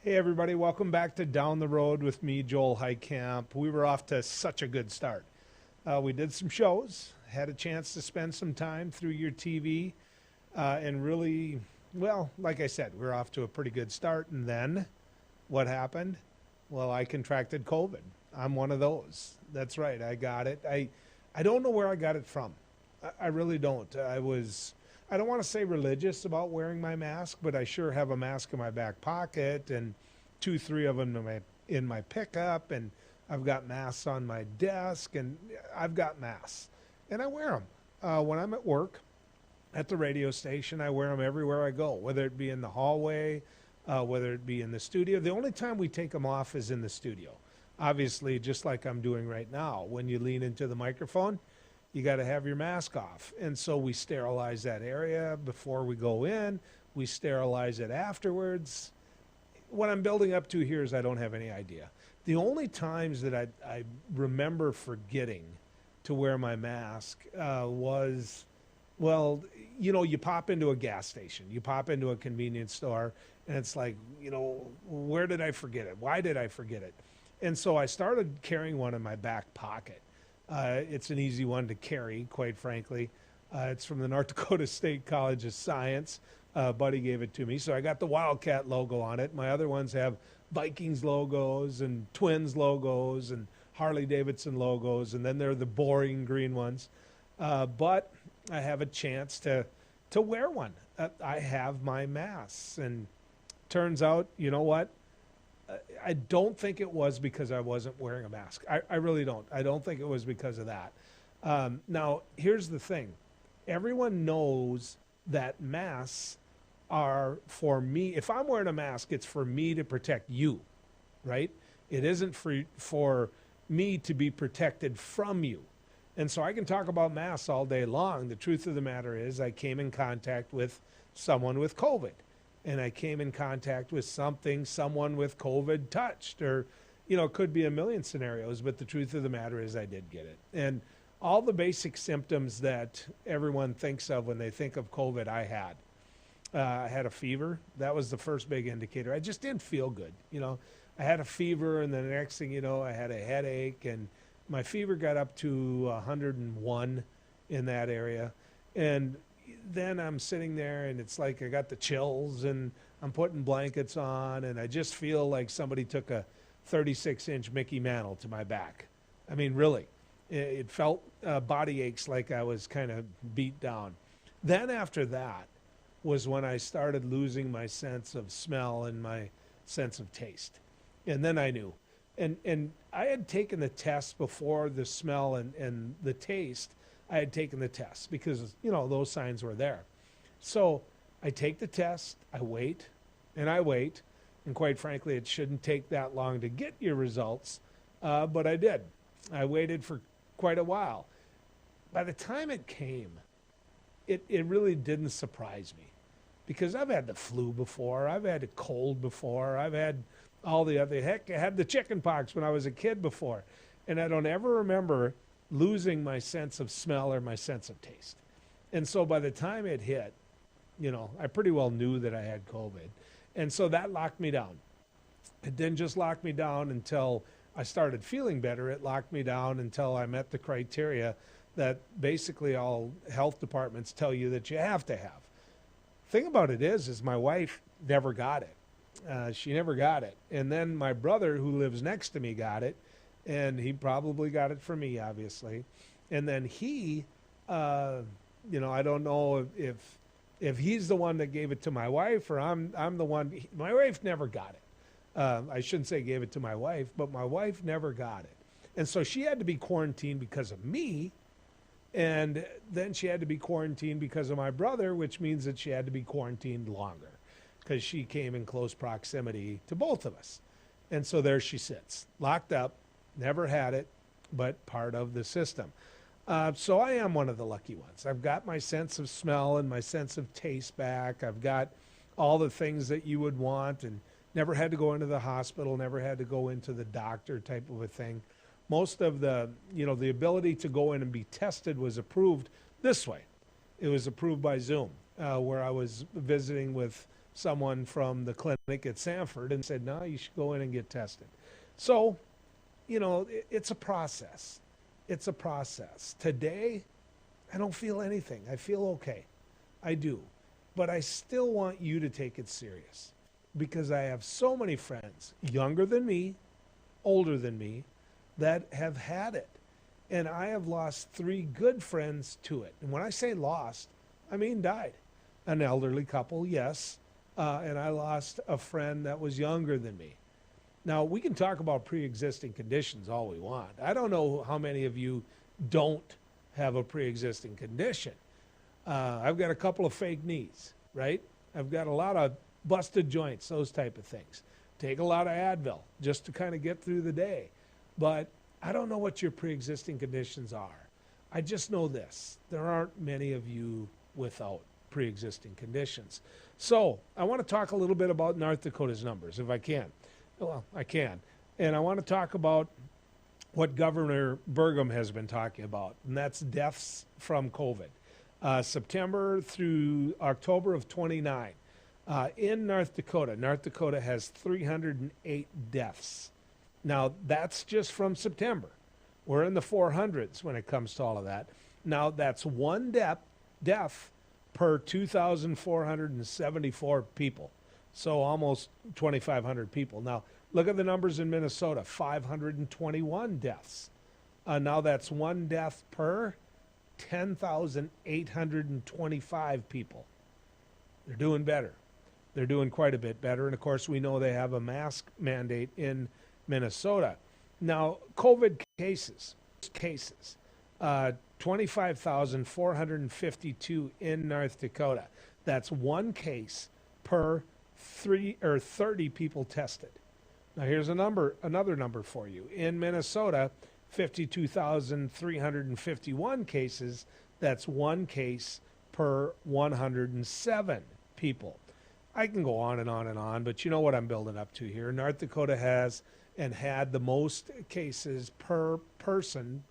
Hey everybody, welcome back to Down the Road with me, Joel Heitkamp. We were off to such a good start. We did some shows, had a chance to spend some time through your TV, and really, well, like I said, we're off to a pretty good start. And then what happened? Well, I contracted COVID. I'm one of those. That's right, I got it. I don't know where I got it from. I really don't. I don't want to say religious about wearing my mask, but I sure have a mask in my back pocket and two, three of them in my pickup, and I've got masks on my desk, and I've got masks, and I wear them when I'm at work, at the radio station. I wear them everywhere I go, whether it be in the hallway, whether it be in the studio. The only time we take them off is in the studio. Obviously, just like I'm doing right now, when you lean into the microphone, you got to have your mask off. And so we sterilize that area before we go in. We sterilize it afterwards. What I'm building up to here is I don't have any idea. The only times that I remember forgetting to wear my mask was, well, you pop into a gas station, you pop into a convenience store, and it's like, where did I forget it? Why did I forget it? And so I started carrying one in my back pocket. It's an easy one to carry, quite frankly. It's from the North Dakota State College of Science. Buddy gave it to me. So I got the Wildcat logo on it. My other ones have Vikings logos and Twins logos and Harley Davidson logos. And then there are the boring green ones. But I have a chance to wear one. I have my masks. And turns out, you know what? I don't think it was because I wasn't wearing a mask. I really don't. I don't think it was because of that. Now, here's the thing. Everyone knows that masks are for me. If I'm wearing a mask, it's for me to protect you, right? It isn't for me to be protected from you. And so I can talk about masks all day long. The truth of the matter is I came in contact with someone with COVID. And I came in contact with someone with COVID touched, or, it could be a million scenarios, but the truth of the matter is I did get it. And all the basic symptoms that everyone thinks of when they think of COVID, I had. I had a fever. That was the first big indicator. I just didn't feel good. I had a fever, and then the next thing you know, I had a headache, and my fever got up to 101 in that area. And then I'm sitting there and it's like I got the chills and I'm putting blankets on and I just feel like somebody took a 36-inch Mickey Mantle to my back. I mean, really, it felt body aches, like I was kind of beat down. Then after that was when I started losing my sense of smell and my sense of taste. And then I knew. And I had taken the test before the smell and the taste. I had taken the test because, those signs were there. So I take the test, I wait, and I wait. And quite frankly, it shouldn't take that long to get your results, but I did. I waited for quite a while. By the time it came, it really didn't surprise me because I've had the flu before. I've had a cold before. I've had all the other, heck, I had the chicken pox when I was a kid before. And I don't ever remember losing my sense of smell or my sense of taste. And so by the time it hit, I pretty well knew that I had COVID. And so that locked me down. It didn't just lock me down until I started feeling better. It locked me down until I met the criteria that basically all health departments tell you that you have to have. Thing about it is my wife never got it. She never got it. And then my brother, who lives next to me, got it. And he probably got it from me, obviously. And then he, I don't know if he's the one that gave it to my wife or I'm the one. My wife never got it. I shouldn't say gave it to my wife, but my wife never got it. And so she had to be quarantined because of me. And then she had to be quarantined because of my brother, which means that she had to be quarantined longer because she came in close proximity to both of us. And so there she sits, locked up. Never had it, but part of the system. So I am one of the lucky ones. I've got my sense of smell and my sense of taste back. I've got all the things that you would want and never had to go into the hospital, never had to go into the doctor type of a thing. Most of the ability to go in and be tested was approved this way. It was approved by Zoom, where I was visiting with someone from the clinic at Sanford and said, no, you should go in and get tested. So, it's a process. It's a process. Today, I don't feel anything. I feel okay. I do. But I still want you to take it serious because I have so many friends, younger than me, older than me, that have had it. And I have lost 3 good friends to it. And when I say lost, I mean died. An elderly couple, yes. And I lost a friend that was younger than me. Now, we can talk about pre-existing conditions all we want. I don't know how many of you don't have a pre-existing condition. I've got a couple of fake knees, right? I've got a lot of busted joints, those type of things. Take a lot of Advil just to kind of get through the day. But I don't know what your pre-existing conditions are. I just know this. There aren't many of you without pre-existing conditions. So I want to talk a little bit about North Dakota's numbers, if I can. Well, I can. And I want to talk about what Governor Burgum has been talking about, and that's deaths from COVID. September through October of 29. In North Dakota has 308 deaths. Now, that's just from September. We're in the 400s when it comes to all of that. Now, that's one death per 2,474 people. So almost 2,500 people. Now, look at the numbers in Minnesota, 521 deaths. Now that's one death per 10,825 people. They're doing better. They're doing quite a bit better. And of course, we know they have a mask mandate in Minnesota. Now, COVID cases, 25,452 in North Dakota. That's one case per 30 people tested. Now here's another number for you. In Minnesota, 52,351 cases. That's one case per 107 people. I can go on and on and on, but you know what I'm building up to here. North Dakota has and had the most cases per person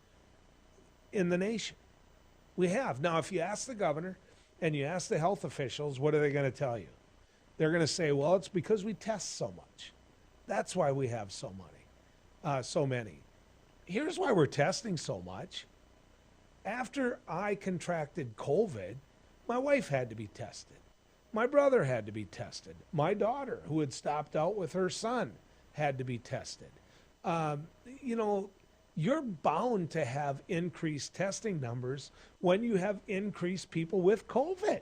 in the nation. We have. Now, if you ask the governor and you ask the health officials, what are they going to tell you? They're going to say, well, it's because we test so much. That's why we have so many. Here's why we're testing so much. After I contracted COVID, my wife had to be tested. My brother had to be tested. My daughter, who had stopped out with her son, had to be tested. You're bound to have increased testing numbers when you have increased people with COVID.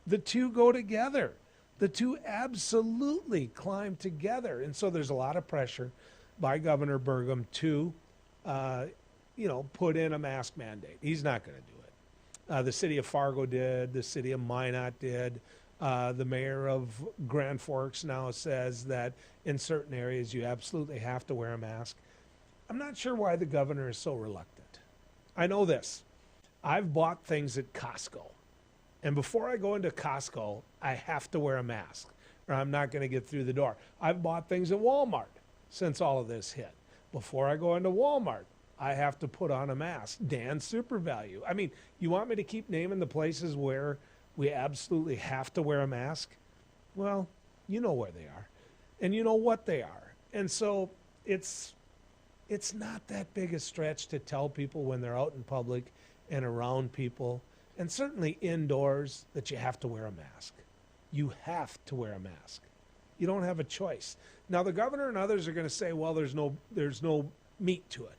The two go together. The two absolutely climb together. And so there's a lot of pressure by Governor Burgum to, put in a mask mandate. He's not going to do it. The city of Fargo did. The city of Minot did. The mayor of Grand Forks now says that in certain areas you absolutely have to wear a mask. I'm not sure why the governor is so reluctant. I know this. I've bought things at Costco. And before I go into Costco, I have to wear a mask or I'm not going to get through the door. I've bought things at Walmart since all of this hit. Before I go into Walmart, I have to put on a mask. Dan's Super Value. I mean, you want me to keep naming the places where we absolutely have to wear a mask? Well, you know where they are. And you know what they are. And so it's not that big a stretch to tell people when they're out in public and around people, and certainly indoors, that you have to wear a mask. You have to wear a mask. You don't have a choice. Now, the governor and others are going to say, well, there's no meat to it.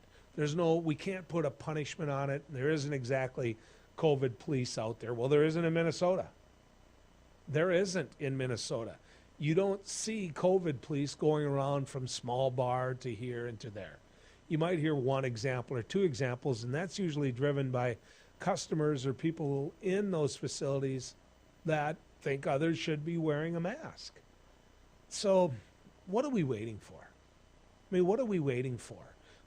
We can't put a punishment on it. There isn't exactly COVID police out there. Well, there isn't in Minnesota. There isn't in Minnesota. You don't see COVID police going around from small bar to here and to there. You might hear one example or two examples, and that's usually driven by customers or people in those facilities that think others should be wearing a mask. So what are we waiting for? I mean, what are we waiting for?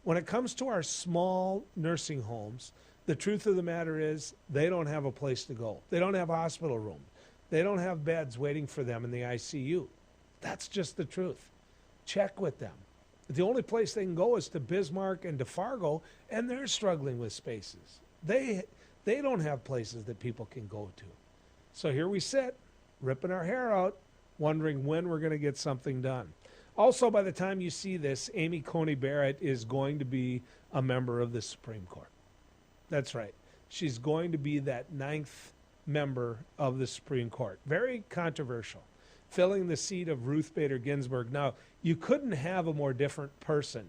When it comes to our small nursing homes, the truth of the matter is they don't have a place to go. They don't have a hospital room. They don't have beds waiting for them in the ICU. That's just the truth. Check with them. The only place they can go is to Bismarck and to Fargo, and they're struggling with spaces. They don't have places that people can go to. So here we sit. ripping our hair out, wondering when we're going to get something done. Also, by the time you see this, Amy Coney Barrett is going to be a member of the Supreme Court. That's right. She's going to be that 9th member of the Supreme Court. Very controversial, filling the seat of Ruth Bader Ginsburg. Now, you couldn't have a more different person,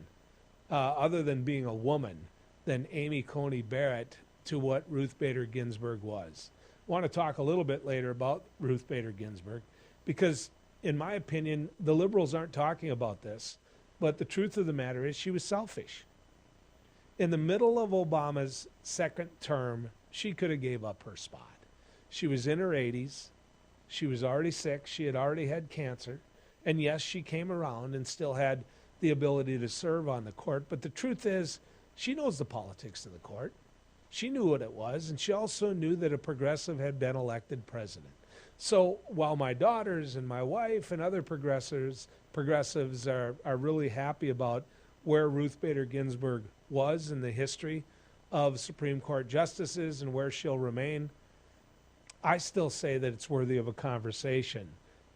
other than being a woman, than Amy Coney Barrett to what Ruth Bader Ginsburg was. I want to talk a little bit later about Ruth Bader Ginsburg because, in my opinion, the liberals aren't talking about this, but the truth of the matter is she was selfish. In the middle of Obama's second term, she could have gave up her spot. She was in her 80s. She was already sick. She had already had cancer. And yes, she came around and still had the ability to serve on the court. But the truth is, she knows the politics of the court. She knew what it was, and she also knew that a progressive had been elected president. So while my daughters and my wife and other progressives are really happy about where Ruth Bader Ginsburg was in the history of Supreme Court justices and where she'll remain, I still say that it's worthy of a conversation,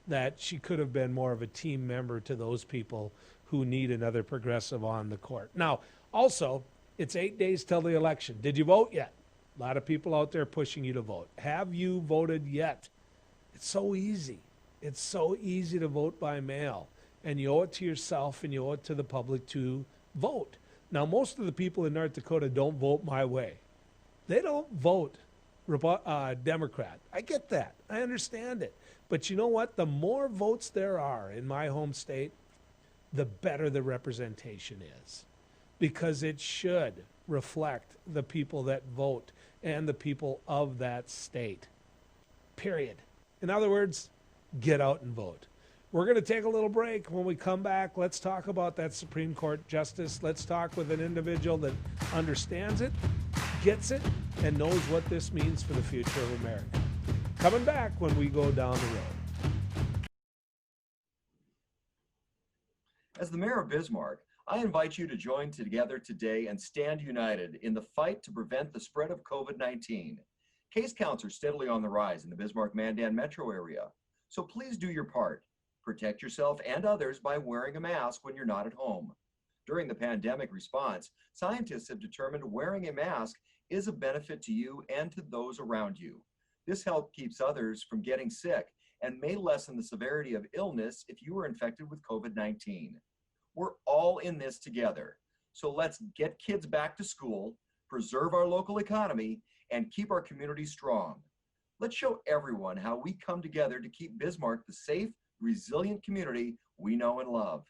that she could have been more of a team member to those people who need another progressive on the court. Now, also, it's 8 days till the election. Did you vote yet? A lot of people out there pushing you to vote. Have you voted yet? It's so easy. It's so easy to vote by mail. And you owe it to yourself and you owe it to the public to vote. Now, most of the people in North Dakota don't vote my way. They don't vote Democrat. I get that. I understand it. But you know what? The more votes there are in my home state, the better the representation is. Because it should reflect the people that vote and the people of that state. Period. In other words, get out and vote. We're going to take a little break. When we come back, let's talk about that Supreme Court justice. Let's talk with an individual that understands it, gets it, and knows what this means for the future of America. Coming back when we go down the road. As the mayor of Bismarck, I invite you to join together today and stand united in the fight to prevent the spread of COVID-19. Case counts are steadily on the rise in the Bismarck-Mandan metro area, so please do your part. Protect yourself and others by wearing a mask when you're not at home. During the pandemic response, scientists have determined wearing a mask is a benefit to you and to those around you. This help keeps others from getting sick and may lessen the severity of illness if you are infected with COVID-19. We're all in this together. So let's get kids back to school, preserve our local economy, and keep our community strong. Let's show everyone how we come together to keep Bismarck the safe, resilient community we know and love.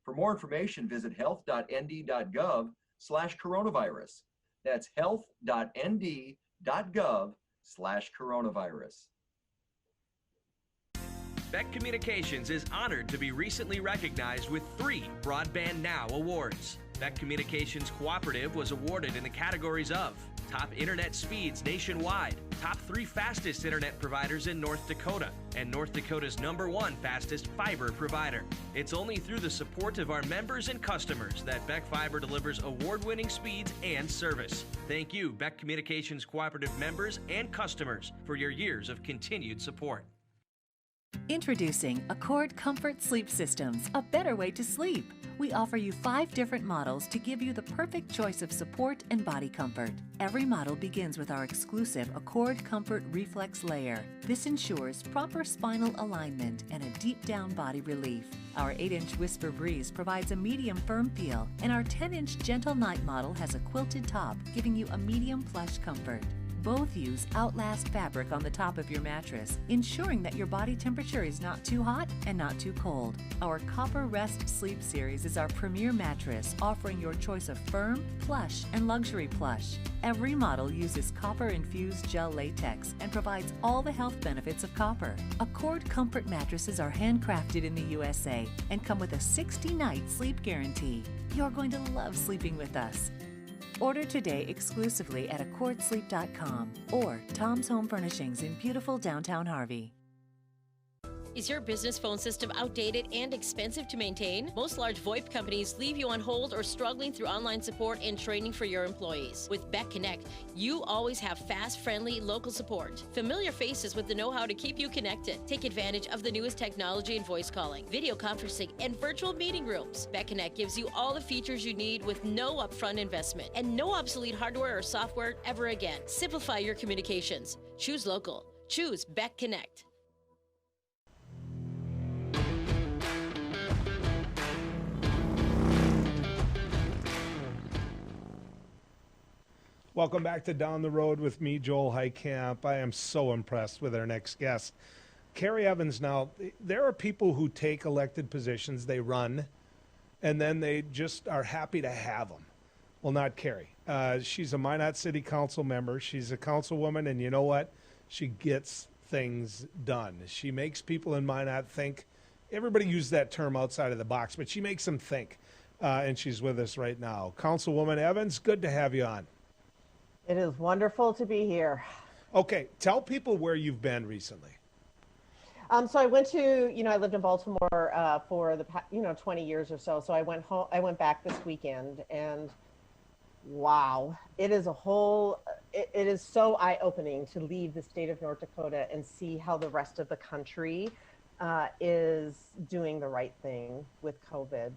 For more information, visit health.nd.gov/coronavirus. That's health.nd.gov/coronavirus. Beck Communications is honored to be recently recognized with 3 Broadband Now awards. Beck Communications Cooperative was awarded in the categories of Top Internet Speeds Nationwide, Top 3 Fastest Internet Providers in North Dakota, and North Dakota's #1 Fastest Fiber Provider. It's only through the support of our members and customers that Beck Fiber delivers award-winning speeds and service. Thank you, Beck Communications Cooperative members and customers, for your years of continued support. Introducing Accord Comfort Sleep Systems, a better way to sleep. We offer you 5 different models to give you the perfect choice of support and body comfort. Every model begins with our exclusive Accord Comfort Reflex Layer. This ensures proper spinal alignment and a deep down body relief. Our 8-inch Whisper Breeze provides a medium firm feel, and our 10-inch Gentle Night model has a quilted top, giving you a medium plush comfort. Both use Outlast fabric on the top of your mattress, ensuring that your body temperature is not too hot and not too cold. Our Copper Rest Sleep Series is our premier mattress, offering your choice of firm, plush, and luxury plush. Every model uses copper-infused gel latex and provides all the health benefits of copper. Accord Comfort mattresses are handcrafted in the USA and come with a 60-night sleep guarantee. You're going to love sleeping with us. Order today exclusively at accordsleep.com or Tom's Home Furnishings in beautiful downtown Harvey. Is your business phone system outdated and expensive to maintain? Most large VoIP companies leave you on hold or struggling through online support and training for your employees. With Beck Connect, you always have fast, friendly, local support. Familiar faces with the know-how to keep you connected. Take advantage of the newest technology in voice calling, video conferencing, and virtual meeting rooms. Beck Connect gives you all the features you need with no upfront investment and no obsolete hardware or software ever again. Simplify your communications. Choose local. Choose Beck Connect. Welcome back to Down the Road with me, Joel Heitkamp. I am so impressed with our next guest, Carrie Evans. Now, there are people who take elected positions, they run, and then they just are happy to have them. Well, not Carrie. She's a Minot City Council member. She's a councilwoman, and you know what? She gets things done. She makes people in Minot think. Everybody uses that term outside of the box, but she makes them think, and she's with us right now. Councilwoman Evans, good to have you on. It is wonderful to be here. Okay, tell people where you've been recently. So I went to, I lived in Baltimore for the 20 years or so. So I went home. I went back this weekend, and wow, it is it is so eye-opening to leave the state of North Dakota and see how the rest of the country is doing the right thing with COVID.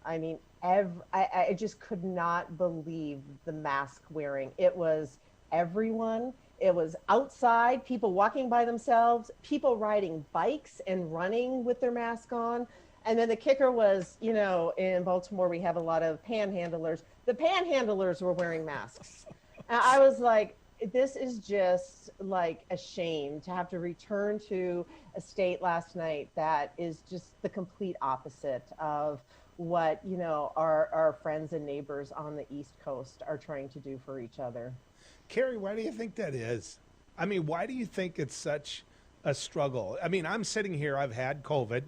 I mean, I just could not believe the mask wearing. It was everyone. It was outside, people walking by themselves, people riding bikes and running with their mask on. And then the kicker was, in Baltimore, we have a lot of panhandlers. The panhandlers were wearing masks. And I was like, this is just like a shame to have to return to a state last night that is just the complete opposite of what our friends and neighbors on the East Coast are trying to do for each other. Carrie, why do you think that is? I mean, why do you think it's such a struggle? I mean, I'm sitting here, I've had COVID.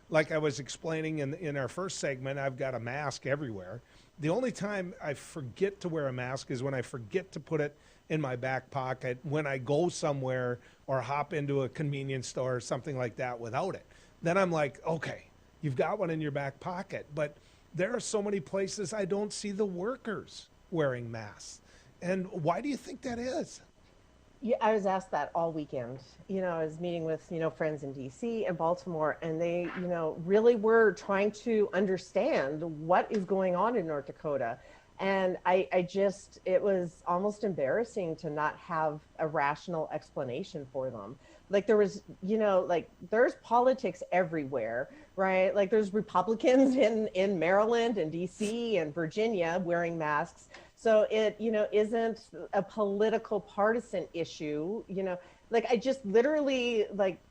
Like I was explaining in our first segment, I've got a mask everywhere. The only time I forget to wear a mask is when I forget to put it in my back pocket when I go somewhere or hop into a convenience store or something like that without it. Then I'm like, okay, you've got one in your back pocket. But there are so many places I don't see the workers wearing masks. And why do you think that is? Yeah, I was asked that all weekend. I was meeting with, friends in DC and Baltimore, and they, really were trying to understand what is going on in North Dakota. And it was almost embarrassing to not have a rational explanation for them. Like there was, there's politics everywhere, right? Like there's Republicans in Maryland and DC and Virginia wearing masks. So it, isn't a political partisan issue, I just literally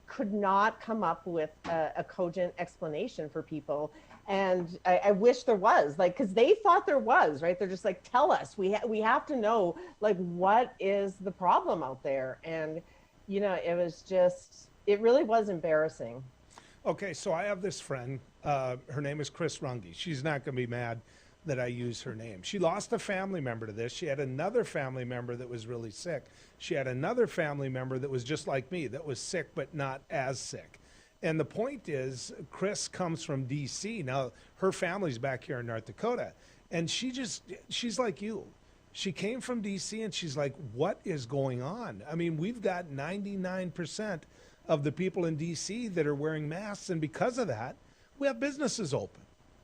could not come up with a cogent explanation for people. And I wish there was, because they thought there was, right? They're just tell us, we have to know, what is the problem out there? And, it really was embarrassing. Okay, so I have this friend, her name is Chris Runge. She's not going to be mad that I use her name. She lost a family member to this. She had another family member that was really sick. She had another family member that was just like me, that was sick but not as sick. And the point is, Chris comes from DC. Now, her family's back here in North Dakota. And she's like you. She came from DC and she's like, what is going on? I mean, we've got 99% of the people in DC that are wearing masks. And because of that, we have businesses open.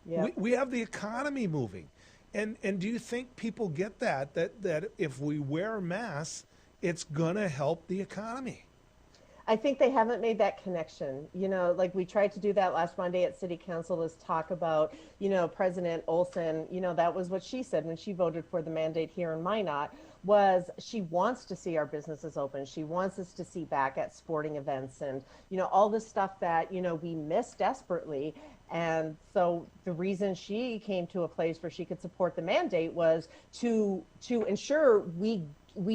Yeah. We have the economy moving. And do you think people get that if we wear masks, it's going to help the economy? I think they haven't made that connection. We tried to do that last Monday at City Council, was talk about, President Olson, that was what she said when she voted for the mandate here in Minot, was she wants to see our businesses open. She wants us to see back at sporting events and, all the stuff that, we miss desperately. And so the reason she came to a place where she could support the mandate was to ensure we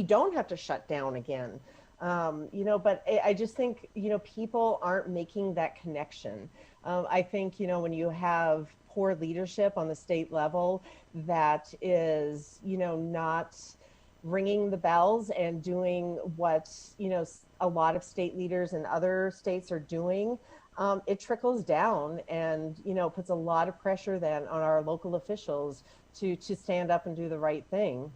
don't have to shut down again. But I just think, people aren't making that connection. I think, when you have poor leadership on the state level that is, not ringing the bells and doing what, a lot of state leaders in other states are doing, it trickles down and, puts a lot of pressure then on our local officials to stand up and do the right thing.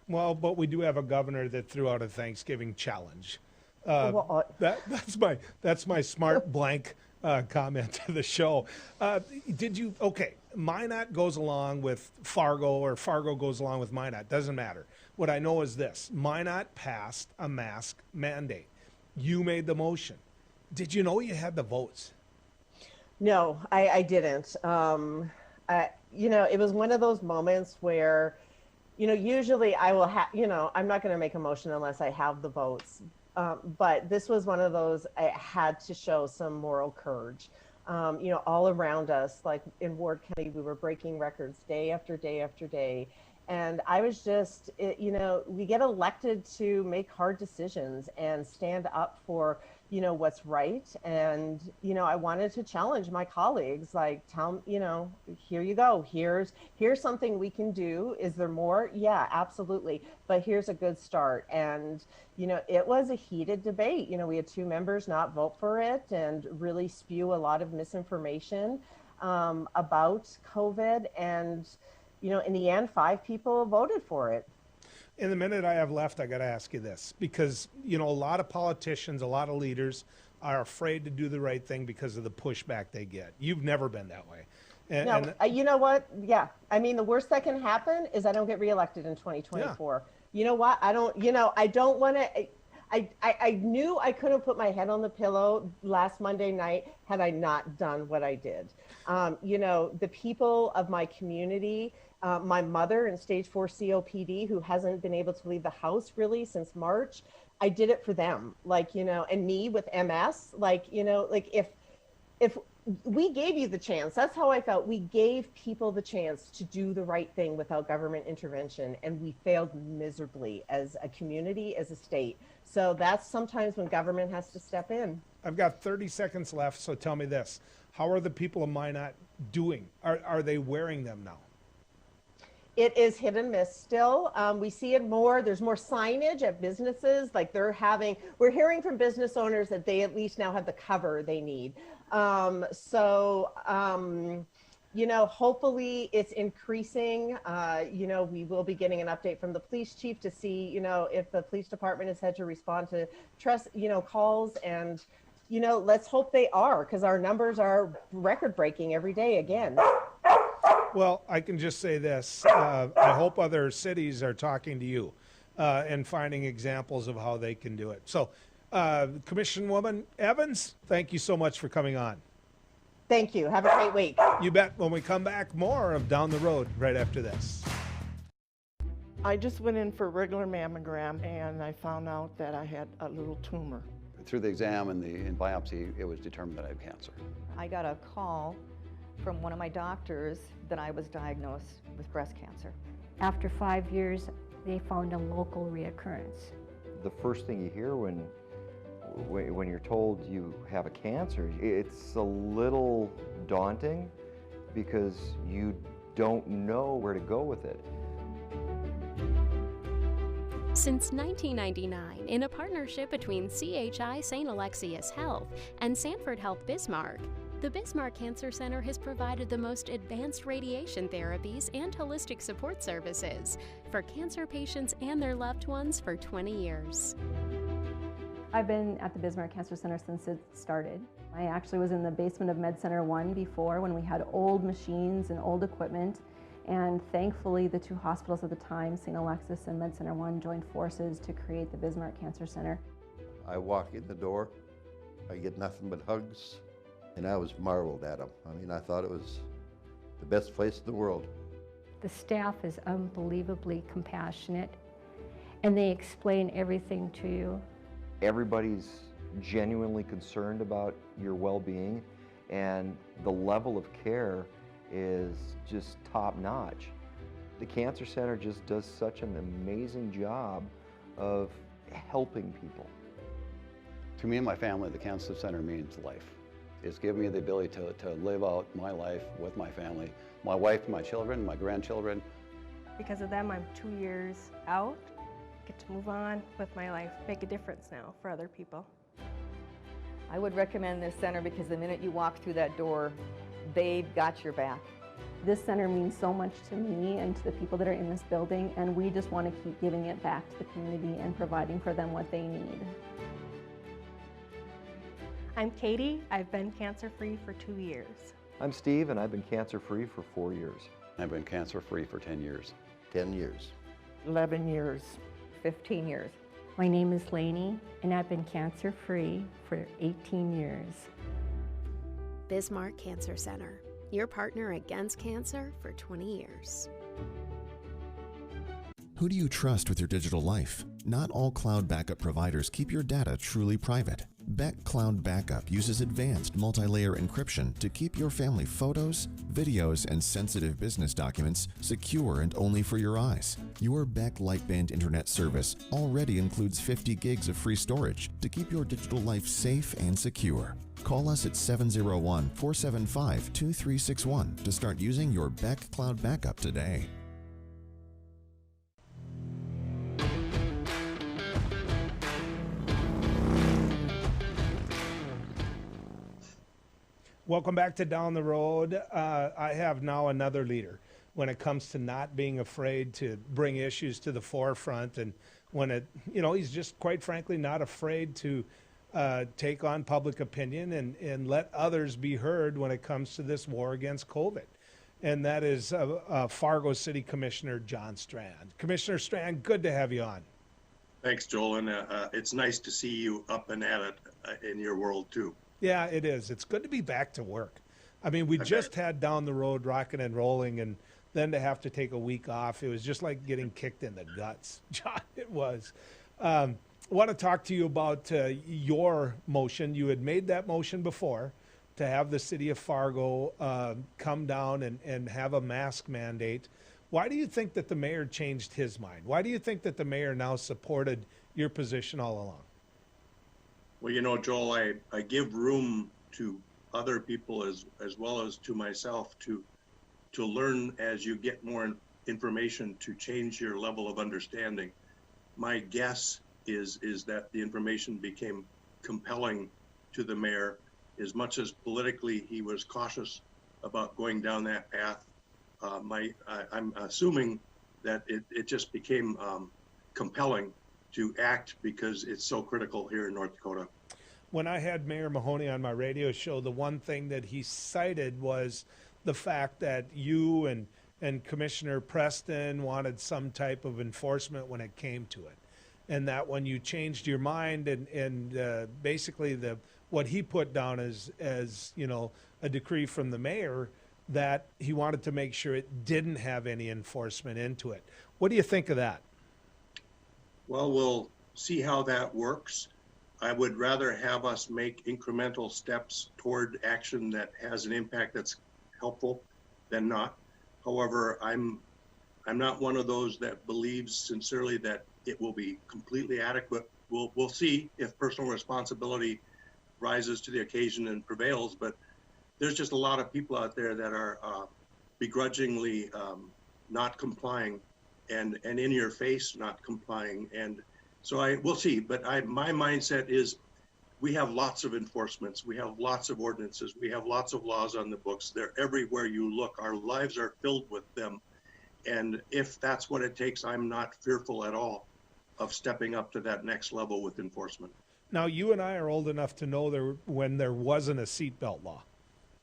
Well, but we do have a governor that threw out a Thanksgiving challenge. Well, That's my smart blank comment to the show. Okay, Minot goes along with Fargo, or Fargo goes along with Minot. Doesn't matter. What I know is this: Minot passed a mask mandate. You made the motion. Did you know you had the votes? No, I didn't. It was one of those moments where, usually I will have, I'm not going to make a motion unless I have the votes. But this was one of those, I had to show some moral courage. All around us, like in Ward County, we were breaking records day after day after day. And I was just, we get elected to make hard decisions and stand up for, what's right. And, I wanted to challenge my colleagues, like, here you go. Here's something we can do. Is there more? Yeah, absolutely. But here's a good start. And, it was a heated debate. We had 2 members not vote for it and really spew a lot of misinformation about COVID. And, in the end, 5 people voted for it. In the minute I have left, I got to ask you this, because, a lot of politicians, a lot of leaders are afraid to do the right thing because of the pushback they get. You've never been that way. You know what? Yeah. I mean, the worst that can happen is I don't get reelected in 2024. Yeah. You know what? I don't want to. I knew I couldn't put my head on the pillow last Monday night had I not done what I did. The people of my community, my mother in stage 4 COPD, who hasn't been able to leave the house really since March, I did it for them. And me with MS, if we gave you the chance, that's how I felt. We gave people the chance to do the right thing without government intervention, and we failed miserably as a community, as a state. So that's sometimes when government has to step in. I've got 30 seconds left, so tell me this. How are the people of Minot doing? Are they wearing them now? It is hit and miss still. We see it more. There's more signage at businesses. We're hearing from business owners that they at least now have the cover they need. Hopefully it's increasing. We will be getting an update from the police chief to see, if the police department has had to respond to calls, and, let's hope they are, because our numbers are record breaking every day again. Well, I can just say this. I hope other cities are talking to you and finding examples of how they can do it. So, Commissionwoman Evans, thank you so much for coming on. Thank you. Have a great week. You bet. When we come back, more of Down the Road right after this. I just went in for a regular mammogram, and I found out that I had a little tumor. Through the exam and the biopsy, it was determined that I have cancer. I got a call from one of my doctors that I was diagnosed with breast cancer. After 5 years, they found a local reoccurrence. The first thing you hear when you're told you have a cancer, it's a little daunting because you don't know where to go with it. Since 1999, in a partnership between CHI St. Alexius Health and Sanford Health Bismarck, the Bismarck Cancer Center has provided the most advanced radiation therapies and holistic support services for cancer patients and their loved ones for 20 years. I've been at the Bismarck Cancer Center since it started. I actually was in the basement of Med Center 1 before, when we had old machines and old equipment, and thankfully the 2 hospitals at the time, St. Alexius and Med Center 1, joined forces to create the Bismarck Cancer Center. I walk in the door, I get nothing but hugs, and I was marveled at them. I mean, I thought it was the best place in the world. The staff is unbelievably compassionate, and they explain everything to you. Everybody's genuinely concerned about your well-being, and the level of care is just top-notch. The Cancer Center just does such an amazing job of helping people. To me and my family, the Cancer Center means life. It's given me the ability to live out my life with my family, my wife, my children, my grandchildren. Because of them, I'm 2 years out. Get to move on with my life, make a difference now for other people. I would recommend this center because the minute you walk through that door, they've got your back. This center means so much to me and to the people that are in this building, and we just want to keep giving it back to the community and providing for them what they need. I'm Katie. I've been cancer-free for 2 years. I'm Steve, and I've been cancer-free for 4 years. I've been cancer-free for 10 years. 10 years. 11 years. 15 years. My name is Lainey, and I've been cancer-free for 18 years. Bismarck Cancer Center, your partner against cancer for 20 years. Who do you trust with your digital life? Not all cloud backup providers keep your data truly private. Beck Cloud Backup uses advanced multi-layer encryption to keep your family photos, videos, and sensitive business documents secure and only for your eyes. Your Beck Lightband Internet service already includes 50 gigs of free storage to keep your digital life safe and secure. Call us at 701-475-2361 to start using your Beck Cloud Backup today. Welcome back to Down the Road. I have now another leader when it comes to not being afraid to bring issues to the forefront, and when it, he's just quite frankly not afraid to take on public opinion and let others be heard when it comes to this war against COVID. And that is Fargo City Commissioner John Strand. Commissioner Strand, good to have you on. Thanks, Joel, and it's nice to see you up and at it in your world too. Yeah, it is. It's good to be back to work. I mean, we just had Down the Road rocking and rolling, and then to have to take a week off, it was just like getting kicked in the guts. John, it was. I want to talk to you about your motion. You had made that motion before to have the city of Fargo come down and have a mask mandate. Why do you think that the mayor changed his mind? Why do you think that the mayor now supported your position all along? Well, Joel, I give room to other people as well as to myself to learn as you get more information to change your level of understanding. My guess is that the information became compelling to the mayor as much as politically he was cautious about going down that path. I'm assuming that it just became compelling to act because it's so critical here in North Dakota. When I had Mayor Mahoney on my radio show, the one thing that he cited was the fact that you and Commissioner Preston wanted some type of enforcement when it came to it. And that when you changed your mind and basically what he put down as a decree from the mayor, that he wanted to make sure it didn't have any enforcement into it. What do you think of that? Well, we'll see how that works. I would rather have us make incremental steps toward action that has an impact that's helpful than not. However, I'm not one of those that believes sincerely that it will be completely adequate. We'll see if personal responsibility rises to the occasion and prevails, but there's just a lot of people out there that are begrudgingly not complying and in your face not complying. And so we'll see, but my mindset is we have lots of enforcements, we have lots of ordinances, we have lots of laws on the books. They're everywhere you look. Our lives are filled with them. And if that's what it takes, I'm not fearful at all of stepping up to that next level with enforcement. Now, you and I are old enough to know when there wasn't a seatbelt law.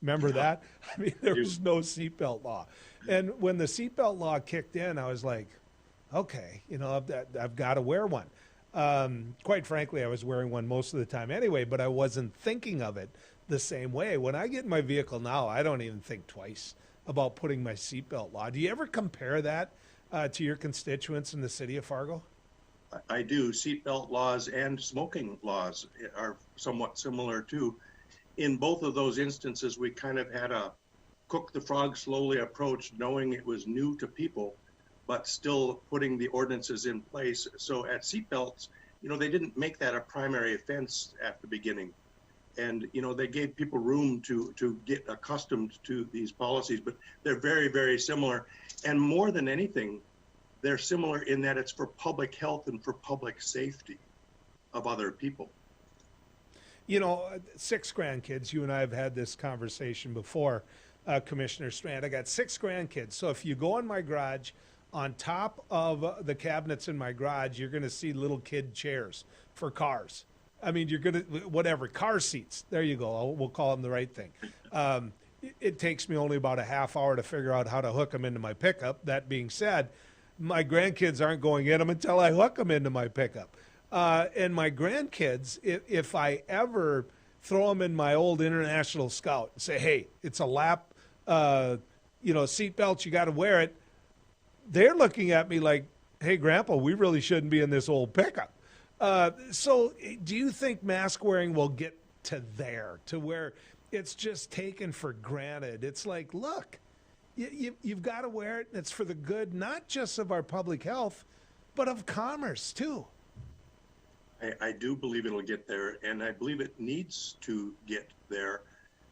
Remember that? I mean, there was no seatbelt law. And when the seatbelt law kicked in, I was like, okay, I've got to wear one. Quite frankly, I was wearing one most of the time anyway, but I wasn't thinking of it the same way. When I get in my vehicle now, I don't even think twice about putting my seatbelt law. Do you ever compare that to your constituents in the city of Fargo? I do. Seatbelt laws and smoking laws are somewhat similar too. In both of those instances, we kind of had a cook the frog slowly approach, knowing it was new to people, but still putting the ordinances in place. So at seatbelts, they didn't make that a primary offense at the beginning. And, they gave people room to get accustomed to these policies, but they're very, very similar. And more than anything, they're similar in that it's for public health and for public safety of other people. You know, 6 grandkids. You and I have had this conversation before, Commissioner Strand. I got 6 grandkids. So if you go in my garage, on top of the cabinets in my garage, you're going to see little kid chairs for cars. I mean, you're going to, whatever, car seats. There you go. We'll call them the right thing. It takes me only about a half hour to figure out how to hook them into my pickup. That being said, my grandkids aren't going in them until I hook them into my pickup. And my grandkids, if I ever throw them in my old International Scout and say, hey, it's a lap, seatbelt, you got to wear it, they're looking at me like, hey, Grandpa, we really shouldn't be in this old pickup. So do you think mask wearing will get to where it's just taken for granted? It's like, look, you've got to wear it. And it's for the good, not just of our public health, but of commerce, too. I do believe it'll get there, and I believe it needs to get there.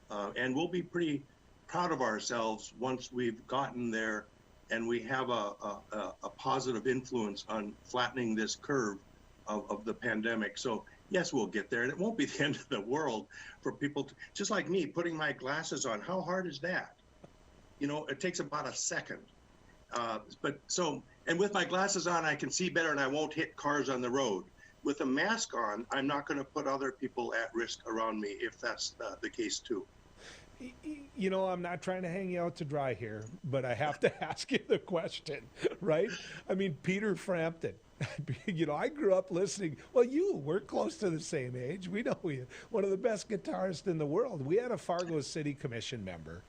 And we'll be pretty proud of ourselves once we've gotten there and we have a positive influence on flattening this curve of the pandemic. So yes, we'll get there, and it won't be the end of the world for people to, just like me, putting my glasses on. How hard is that? You know, it takes about a second. And with my glasses on, I can see better and I won't hit cars on the road. With a mask on, I'm not going to put other people at risk around me if that's the case too. You know, I'm not trying to hang you out to dry here, but I have to ask you the question, right? I mean, Peter Frampton, you know, I grew up listening. Well, we're close to the same age. We know one of the best guitarists in the world. We had a Fargo City Commission member,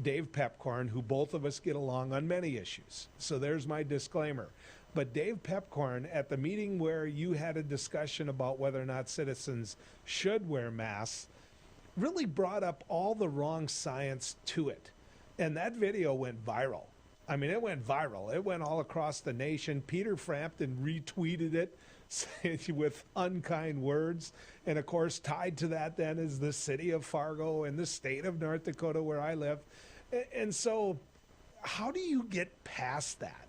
Dave Pepcorn, who both of us get along on many issues. So there's my disclaimer. But Dave Pepcorn, at the meeting where you had a discussion about whether or not citizens should wear masks, really brought up all the wrong science to it. And that video went viral. I mean, it went viral. It went all across the nation. Peter Frampton retweeted it with unkind words. And of course, tied to that then is the city of Fargo and the state of North Dakota where I live. And so how do you get past that?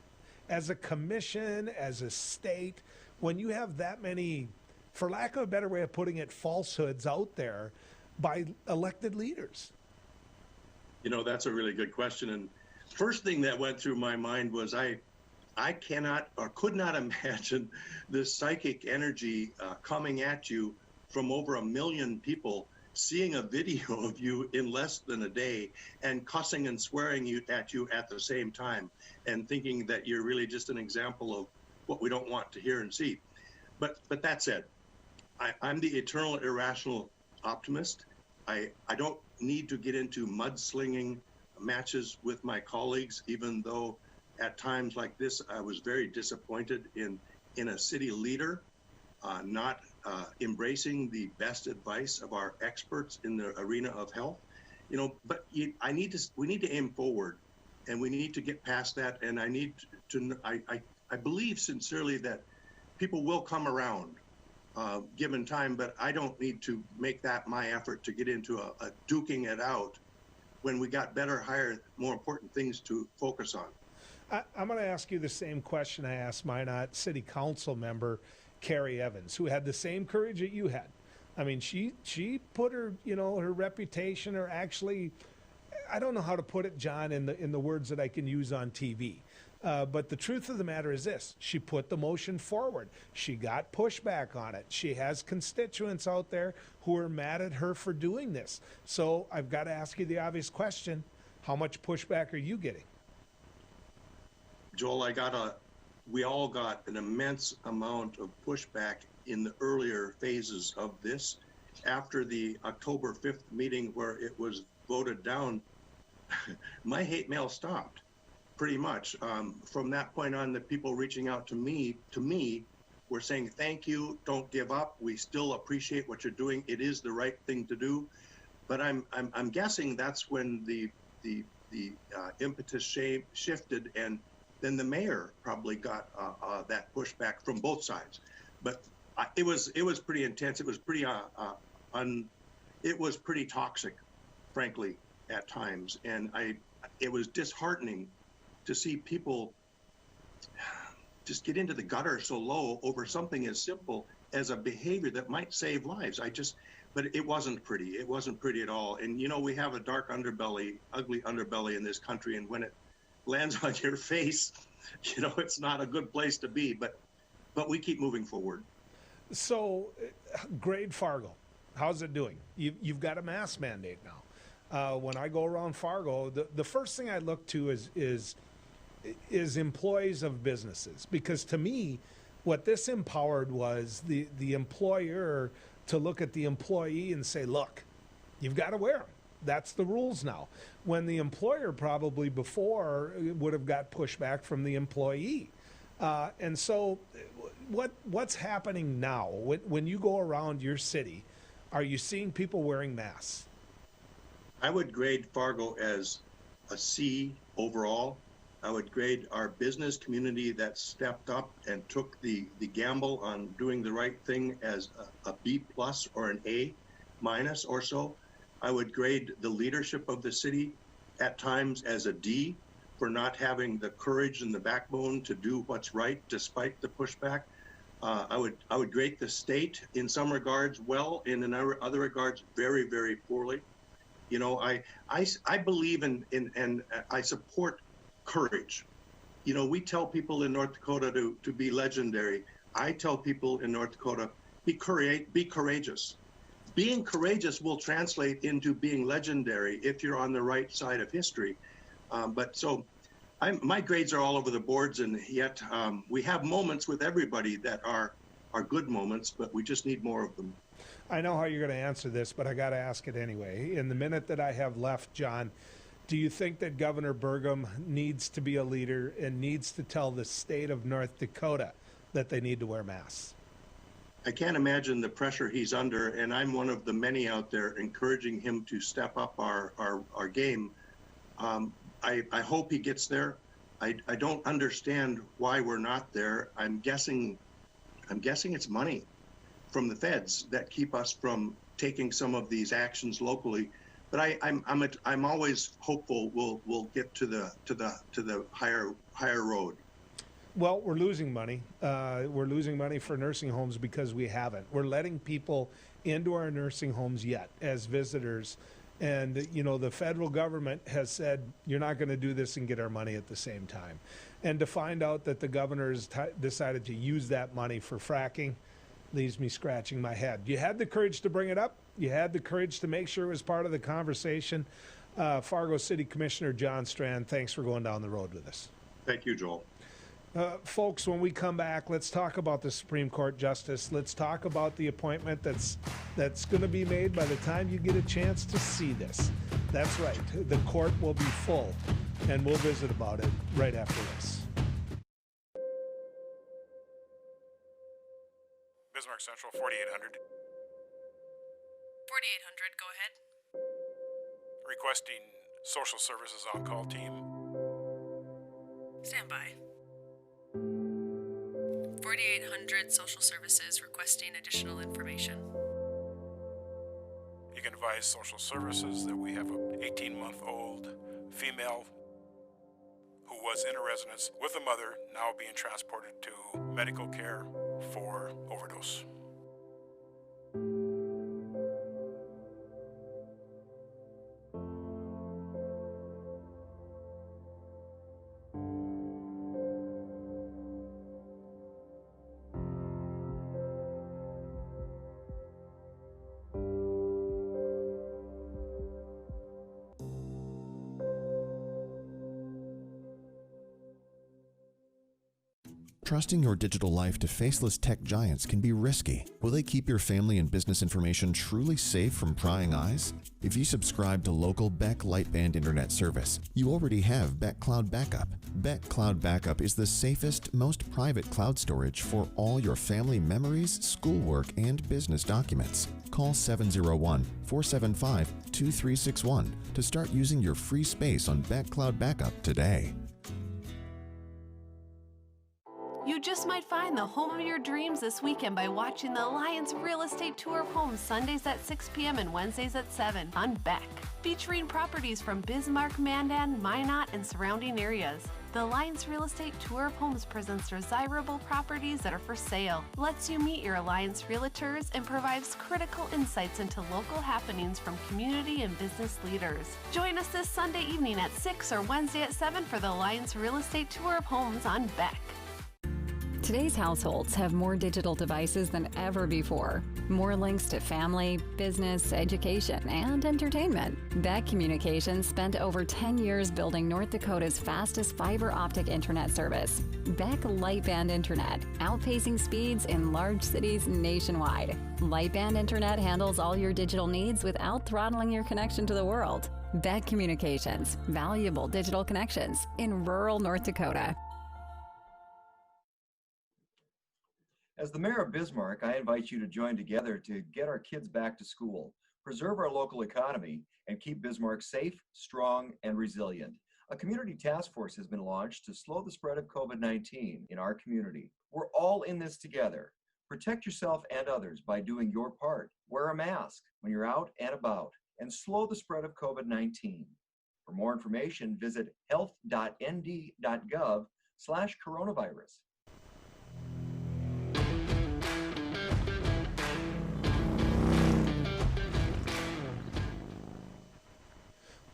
As a commission, as a state, when you have that many, for lack of a better way of putting it, falsehoods out there by elected leaders? You know, that's a really good question. And first thing that went through my mind was I cannot or could not imagine this psychic energy coming at you from over 1 million people, seeing a video of you in less than a day and cussing and swearing at you at the same time and thinking that you're really just an example of what we don't want to hear and see. But that said, I'm the eternal irrational optimist. I don't need to get into mudslinging matches with my colleagues, even though at times like this, I was very disappointed in a city leader not embracing the best advice of our experts in the arena of health. You know, but we need to aim forward, and we need to get past that. And I believe sincerely that people will come around given time, but I don't need to make that my effort to get into a duking it out when we got better, higher, more important things to focus on. I'm going to ask you the same question I asked Minot City Council member Carrie Evans, who had the same courage that you had. I mean, she put her, her reputation, or actually, I don't know how to put it, John, in the words that I can use on TV. But the truth of the matter is this: she put the motion forward. She got pushback on it. She has constituents out there who are mad at her for doing this. So I've got to ask you the obvious question: how much pushback are you getting? Joel, we all got an immense amount of pushback in the earlier phases of this. After the October 5th meeting where it was voted down, my hate mail stopped pretty much. From that point on, the people reaching out to me were saying, thank you, don't give up. We still appreciate what you're doing. It is the right thing to do. But I'm guessing that's when the impetus shifted, and then the mayor probably got that pushback from both sides. But it was pretty intense. It was pretty it was pretty toxic, frankly, at times. And it was disheartening to see people just get into the gutter so low over something as simple as a behavior that might save lives. But it wasn't pretty. It wasn't pretty at all. And you know, we have a dark underbelly, ugly underbelly in this country, and when it lands on your face, you know, it's not a good place to be. But we keep moving forward. So, Grade Fargo, how's it doing? You've got a mask mandate now. When I go around Fargo, the first thing I look to is employees of businesses, because to me, what this empowered was the employer to look at the employee and say, look, you've got to wear them. That's the rules now. When the employer probably before would have got pushback from the employee. And so what's happening now? When you go around your city, are you seeing people wearing masks? I would grade Fargo as a C overall. I would grade our business community that stepped up and took the gamble on doing the right thing as a B+ or an A- or so. I would grade the leadership of the city at times as a D for not having the courage and the backbone to do what's right despite the pushback. I would grade the state in some regards well, in other regards very, very poorly. You know, I believe in and I support courage. You know, we tell people in North Dakota to be legendary. I tell people in North Dakota, be courageous. Being courageous will translate into being legendary if you're on the right side of history. But so my grades are all over the boards, and yet we have moments with everybody that are good moments, but we just need more of them. I know how you're going to answer this, but I got to ask it anyway. In the minute that I have left, John, do you think that Governor Burgum needs to be a leader and needs to tell the state of North Dakota that they need to wear masks? I can't imagine the pressure he's under, and I'm one of the many out there encouraging him to step up our game. I hope he gets there. I don't understand why we're not there. I'm guessing it's money from the feds that keep us from taking some of these actions locally. But I'm always hopeful we'll get to the higher road. Well, we're losing money. We're losing money for nursing homes because we haven't. We're letting people into our nursing homes yet as visitors. And, you know, the federal government has said, you're not going to do this and get our money at the same time. And to find out that the governor has decided to use that money for fracking leaves me scratching my head. You had the courage to bring it up. You had the courage to make sure it was part of the conversation. Fargo City Commissioner John Strand, thanks for going down the road with us. Thank you, Joel. Folks, when we come back, let's talk about the Supreme Court Justice. Let's talk about the appointment that's going to be made by the time you get a chance to see this. That's right. The court will be full, and we'll visit about it right after this. Bismarck Central, 4800. 4800, go ahead. Requesting social services on-call team. Stand by. 4800 social services requesting additional information. You can advise social services that we have an 18-month-old female who was in a residence with a mother, now being transported to medical care for overdose. Trusting your digital life to faceless tech giants can be risky. Will they keep your family and business information truly safe from prying eyes? If you subscribe to local Beck Lightband internet service, you already have Beck Cloud Backup. Beck Cloud Backup is the safest, most private cloud storage for all your family memories, schoolwork, and business documents. Call 701-475-2361 to start using your free space on Beck Cloud Backup today. You just might find the home of your dreams this weekend by watching the Alliance Real Estate Tour of Homes Sundays at 6 p.m. and Wednesdays at 7 on Beck, featuring properties from Bismarck, Mandan, Minot, and surrounding areas. The Alliance Real Estate Tour of Homes presents desirable properties that are for sale, lets you meet your Alliance realtors, and provides critical insights into local happenings from community and business leaders. Join us this Sunday evening at 6 or Wednesday at 7 for the Alliance Real Estate Tour of Homes on Beck. Today's households have more digital devices than ever before. More links to family, business, education, and entertainment. Beck Communications spent over 10 years building North Dakota's fastest fiber optic internet service. Beck Lightband Internet, outpacing speeds in large cities nationwide. Lightband Internet handles all your digital needs without throttling your connection to the world. Beck Communications, valuable digital connections in rural North Dakota. As the mayor of Bismarck, I invite you to join together to get our kids back to school, preserve our local economy, and keep Bismarck safe, strong, and resilient. A community task force has been launched to slow the spread of COVID-19 in our community. We're all in this together. Protect yourself and others by doing your part. Wear a mask when you're out and about, and slow the spread of COVID-19. For more information, visit health.nd.gov/coronavirus.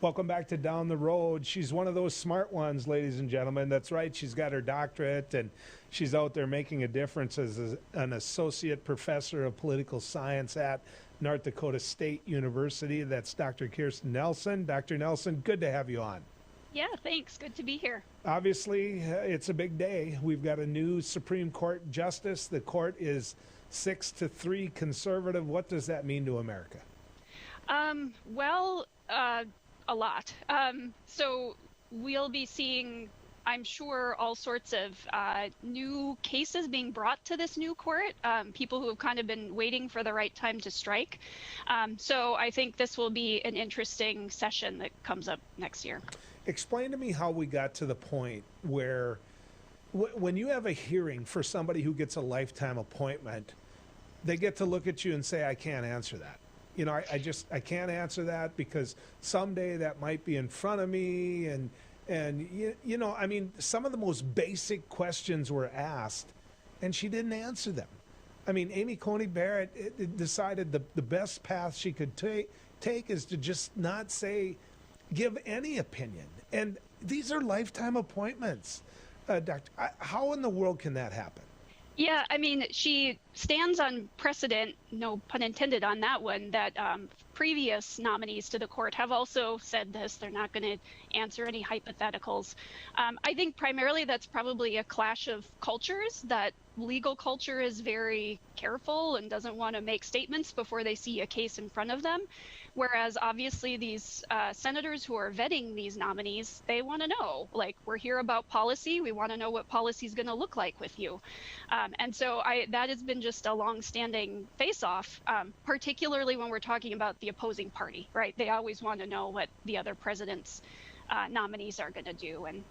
Welcome back to Down the Road. She's one of those smart ones, ladies and gentlemen. That's right. She's got her doctorate, and she's out there making a difference as an associate professor of political science at North Dakota State University. That's Dr. Kirsten Nelson. Dr. Nelson, good to have you on. Yeah, thanks. Good to be here. Obviously, it's a big day. We've got a new Supreme Court justice. The court is 6-3 conservative. What does that mean to America? A lot. So we'll be seeing, I'm sure, all sorts of new cases being brought to this new court, people who have kind of been waiting for the right time to strike. So I think this will be an interesting session that comes up next year. Explain to me how we got to the point where when you have a hearing for somebody who gets a lifetime appointment, they get to look at you and say, I can't answer that. You know, I can't answer that because someday that might be in front of me. And you know, I mean, some of the most basic questions were asked and she didn't answer them. I mean, Amy Coney Barrett decided the best path she could take is to just not give any opinion. And these are lifetime appointments. Doctor, how in the world can that happen? Yeah, I mean, she stands on precedent, no pun intended on that one, that previous nominees to the court have also said this. They're not going to answer any hypotheticals. I think primarily that's probably a clash of cultures, that legal culture is very careful and doesn't want to make statements before they see a case in front of them. Whereas obviously these senators who are vetting these nominees, they want to know, like, we're here about policy. We want to know what policy is going to look like with you. And so that has been just a long-standing face-off, particularly when we're talking about the opposing party, right? They always want to know what the other president's nominees are going to do, and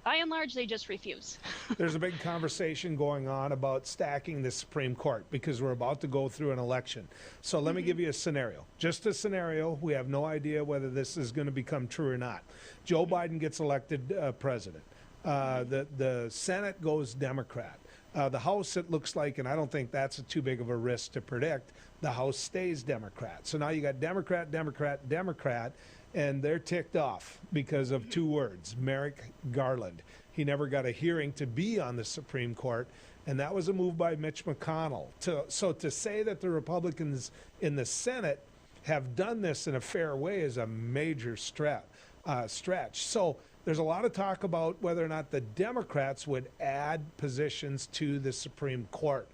by and large they just refuse. There's a big conversation going on about stacking the Supreme Court because we're about to go through an election. So let me give you a scenario. Just a scenario. We have no idea whether this is going to become true or not. Joe Biden gets elected president. The Senate goes Democrat. The House, it looks like, and I don't think that's too big of a risk to predict, the House stays Democrat. So now you got Democrat, Democrat, Democrat, and they're ticked off because of two words, Merrick Garland. He never got a hearing to be on the Supreme Court, and that was a move by Mitch McConnell. So to say that the Republicans in the Senate have done this in a fair way is a major stretch. So there's a lot of talk about whether or not the Democrats would add positions to the Supreme Court.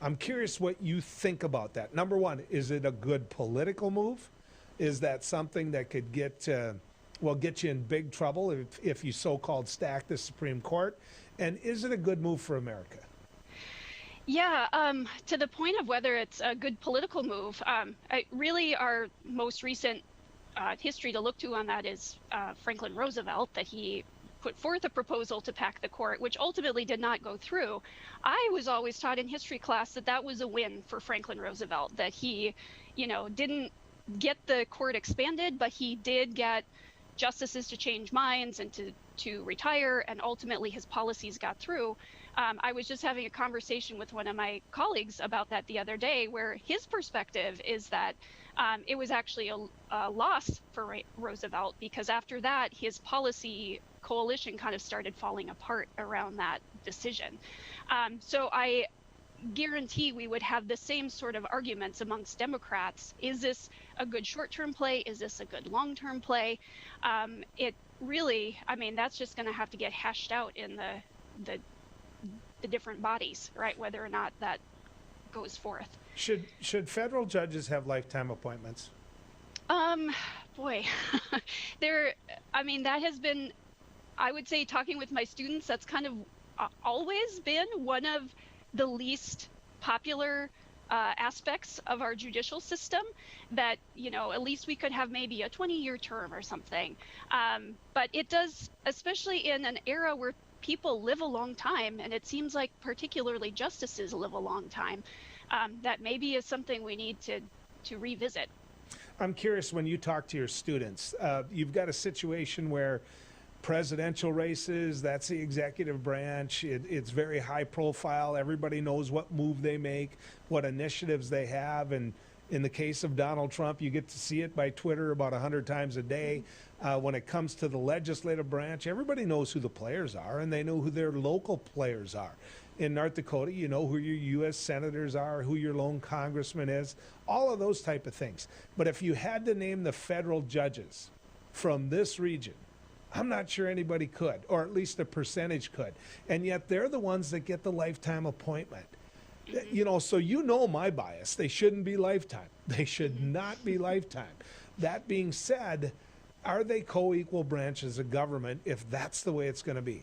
I'm curious what you think about that. Number one, is it a good political move? Is that something that could get you in big trouble if you so-called stack the Supreme Court? And is it a good move for America? Yeah, to the point of whether it's a good political move, really our most recent history to look to on that is Franklin Roosevelt, that he put forth a proposal to pack the court, which ultimately did not go through. I was always taught in history class that that was a win for Franklin Roosevelt, that he, didn't get the court expanded, but he did get justices to change minds and to to retire, and ultimately his policies got through. I was just having a conversation with one of my colleagues about that the other day, where his perspective is that it was actually a loss for Roosevelt, because after that, his policy coalition kind of started falling apart around that decision. So I guarantee we would have the same sort of arguments amongst Democrats. Is this a good short-term play? Is this a good long-term play? It really, I mean, that's just going to have to get hashed out in the different bodies, right? Whether or not that goes forth. Should federal judges have lifetime appointments? Boy, I mean, that has been, I would say, talking with my students, that's kind of always been one of the least popular aspects of our judicial system, that, you know, at least we could have maybe a 20-year term or something. But it does, especially in an era where people live a long time, and it seems like particularly justices live a long time, that maybe is something we need to revisit. I'm curious, when you talk to your students, you've got a situation where presidential races, that's the executive branch. It's very high profile. Everybody knows what move they make, what initiatives they have. And in the case of Donald Trump, you get to see it by Twitter about 100 times a day. When it comes to the legislative branch, everybody knows who the players are, and they know who their local players are. In North Dakota, you know who your U.S. senators are, who your lone congressman is, all of those type of things. But if you had to name the federal judges from this region, I'm not sure anybody could, or at least a percentage could. And yet they're the ones that get the lifetime appointment. You know, so you know my bias. They shouldn't be lifetime. They should not be lifetime. That being said, are they co-equal branches of government if that's the way it's going to be?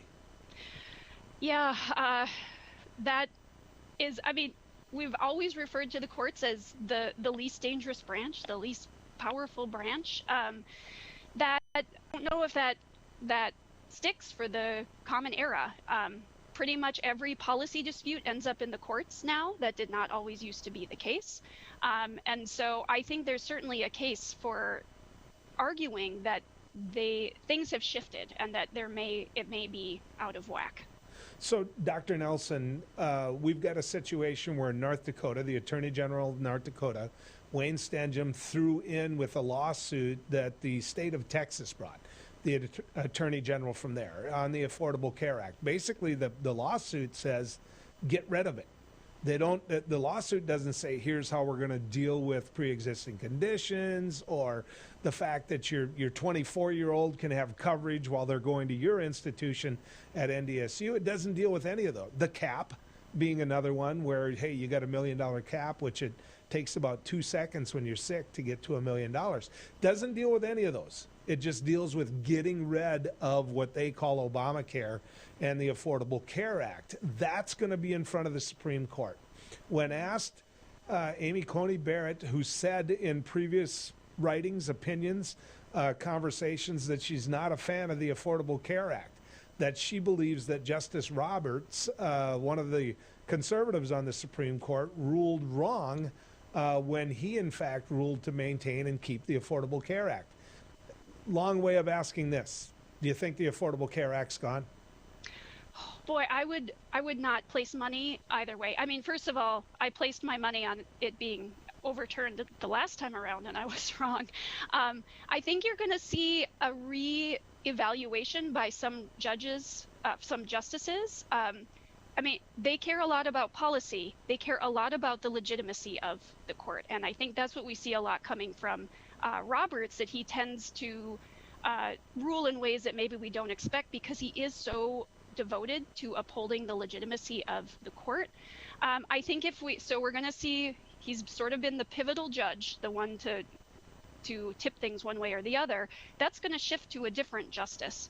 Yeah, that is, I mean, we've always referred to the courts as the least dangerous branch, the least powerful branch. That, I don't know if that sticks for the common era. Pretty much every policy dispute ends up in the courts now. That did not always used to be the case. And so I think there's certainly a case for arguing that things have shifted, and that it may be out of whack. So, Dr. Nelson, we've got a situation where North Dakota, the Attorney General of North Dakota, Wayne Stenjum, threw in with a lawsuit that the state of Texas brought, the Attorney General from there, on the Affordable Care Act. Basically, the lawsuit says, get rid of it. They don't. The lawsuit doesn't say, here's how we're going to deal with pre-existing conditions, or the fact that your 24-year-old can have coverage while they're going to your institution at NDSU. It doesn't deal with any of those. The cap being another one where, hey, you got $1 million cap, which it takes about 2 seconds when you're sick to get to $1 million. Doesn't deal with any of those. It just deals with getting rid of what they call Obamacare and the Affordable Care Act. That's going to be in front of the Supreme Court. When asked, Amy Coney Barrett, who said in previous writings, opinions, conversations, that she's not a fan of the Affordable Care Act, that she believes that Justice Roberts, one of the conservatives on the Supreme Court, ruled wrong when he, in fact, ruled to maintain and keep the Affordable Care Act. Long way of asking this. Do you think the Affordable Care Act's gone? Boy, I would not place money either way. I mean, first of all, I placed my money on it being overturned the last time around, and I was wrong. I think you're going to see a re-evaluation by some judges, some justices. I mean, they care a lot about policy. They care a lot about the legitimacy of the court. And I think that's what we see a lot coming from Roberts, that he tends to rule in ways that maybe we don't expect, because he is so devoted to upholding the legitimacy of the court. I think we're going to see, he's sort of been the pivotal judge, the one to tip things one way or the other. That's going to shift to a different justice,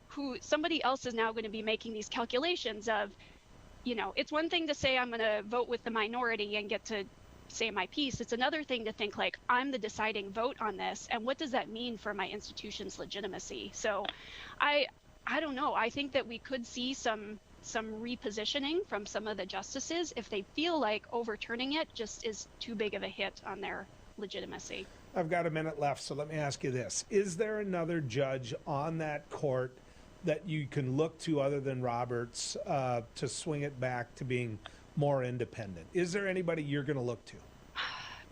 who somebody else is now going to be making these calculations of, you know, it's one thing to say I'm going to vote with the minority and get to say my piece. It's another thing to think like, I'm the deciding vote on this, and what does that mean for my institution's legitimacy? So I don't know. I think that we could see some repositioning from some of the justices if they feel like overturning it just is too big of a hit on their legitimacy. I've got a minute left, so let me ask you this. Is there another judge on that court that you can look to other than Roberts to swing it back to being more independent? Is there anybody you're going to look to?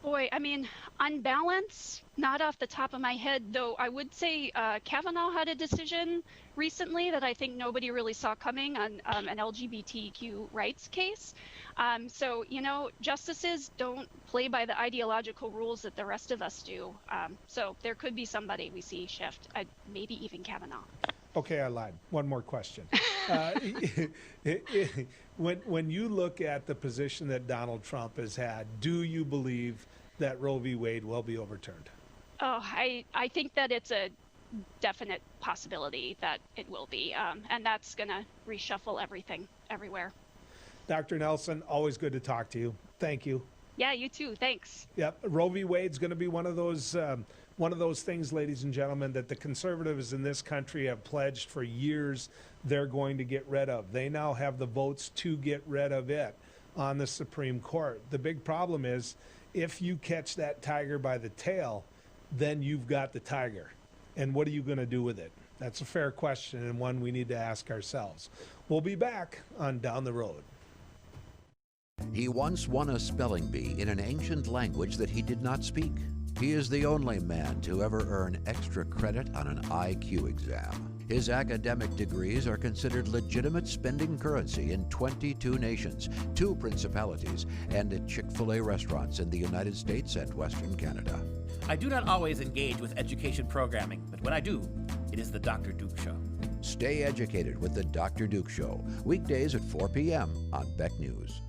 Boy, I mean, on balance, not off the top of my head, though I would say Kavanaugh had a decision recently that I think nobody really saw coming on an LGBTQ rights case. So, you know, justices don't play by the ideological rules that the rest of us do. So there could be somebody we see shift, maybe even Kavanaugh. Okay, I lied. One more question. When you look at the position that Donald Trump has had, do you believe that Roe v. Wade will be overturned? Oh, I think that it's a definite possibility that it will be, and that's going to reshuffle everything everywhere. Dr. Nelson, always good to talk to you. Thank you. Yeah, you too. Thanks. Yep, Roe v. Wade's going to be one of those things, ladies and gentlemen, that the conservatives in this country have pledged for years they're going to get rid of. They now have the votes to get rid of it on the Supreme Court. The big problem is if you catch that tiger by the tail, then you've got the tiger. And what are you going to do with it? That's a fair question and one we need to ask ourselves. We'll be back on Down the Road. He once won a spelling bee in an ancient language that he did not speak. He is the only man to ever earn extra credit on an IQ exam. His academic degrees are considered legitimate spending currency in 22 nations, 2 principalities, and at Chick-fil-A restaurants in the United States and Western Canada. I do not always engage with education programming, but when I do, it is the Dr. Duke Show. Stay educated with the Dr. Duke Show, weekdays at 4 p.m. on Beck News.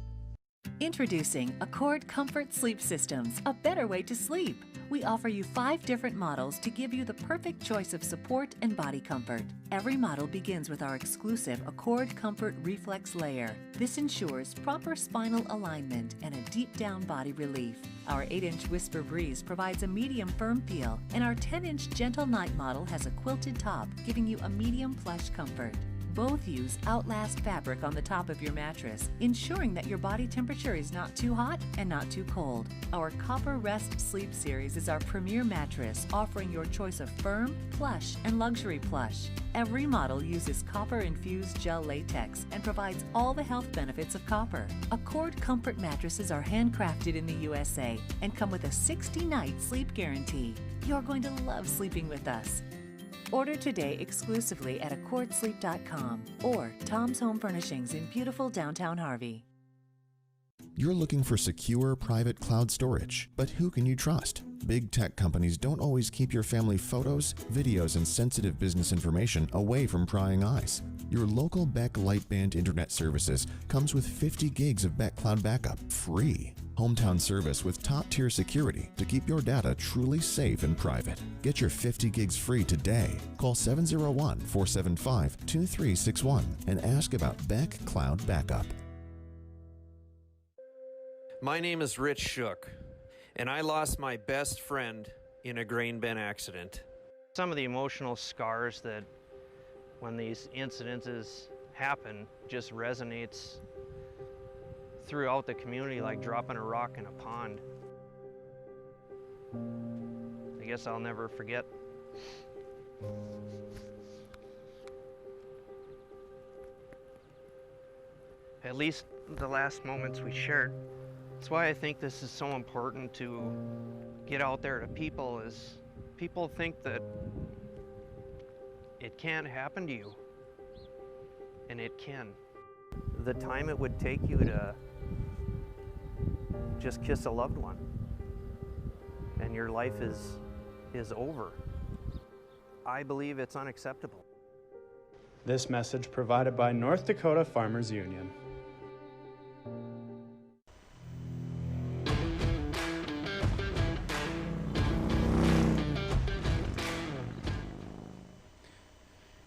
Introducing Accord Comfort Sleep Systems, a better way to sleep. We offer you 5 different models to give you the perfect choice of support and body comfort. Every model begins with our exclusive Accord Comfort Reflex Layer. This ensures proper spinal alignment and a deep down body relief. Our 8-inch Whisper Breeze provides a medium firm feel, and our 10-inch Gentle Night model has a quilted top, giving you a medium plush comfort. Both use Outlast fabric on the top of your mattress, ensuring that your body temperature is not too hot and not too cold. Our Copper Rest Sleep Series is our premier mattress, offering your choice of firm, plush, and luxury plush. Every model uses copper-infused gel latex and provides all the health benefits of copper. Accord Comfort mattresses are handcrafted in the USA and come with a 60-night sleep guarantee. You're going to love sleeping with us. Order today exclusively at accordsleep.com or Tom's Home Furnishings in beautiful downtown Harvey. You're looking for secure private cloud storage, but who can you trust? Big tech companies don't always keep your family photos, videos, and sensitive business information away from prying eyes. Your local Beck Lightband Internet Services comes with 50 gigs of Beck Cloud Backup free. Hometown service with top-tier security to keep your data truly safe and private. Get your 50 gigs free today. Call 701-475-2361 and ask about Beck Cloud Backup. My name is Rich Shook, and I lost my best friend in a grain bin accident. Some of the emotional scars that when these incidences happen just resonates throughout the community like dropping a rock in a pond. I guess I'll never forget. At least the last moments we shared. That's why I think this is so important to get out there to people, is people think that it can't happen to you, and it can. The time it would take you to just kiss a loved one, and your life is over. I believe it's unacceptable. This message provided by North Dakota Farmers Union.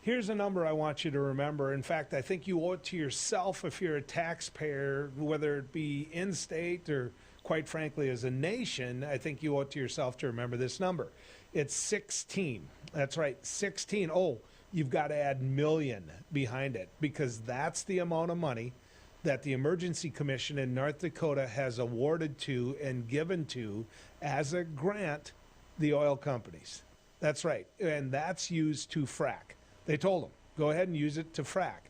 Here's a number I want you to remember. In fact, I think you owe it to yourself if you're a taxpayer, whether it be in-state or, quite frankly, as a nation. I think you owe it to yourself to remember this number. It's 16. That's right, 16. Oh, you've got to add million behind it, because that's the amount of money that the Emergency Commission in North Dakota has awarded to and given to as a grant the oil companies. That's right, and that's used to frack. They told them, Go ahead and use it to frack.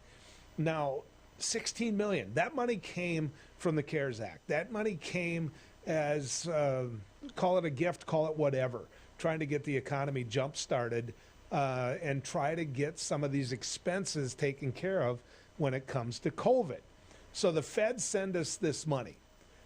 Now, 16 million, that money came from the CARES Act. That money came as, call it a gift, call it whatever, trying to get the economy jump-started and try to get some of these expenses taken care of when it comes to COVID. So the feds send us this money.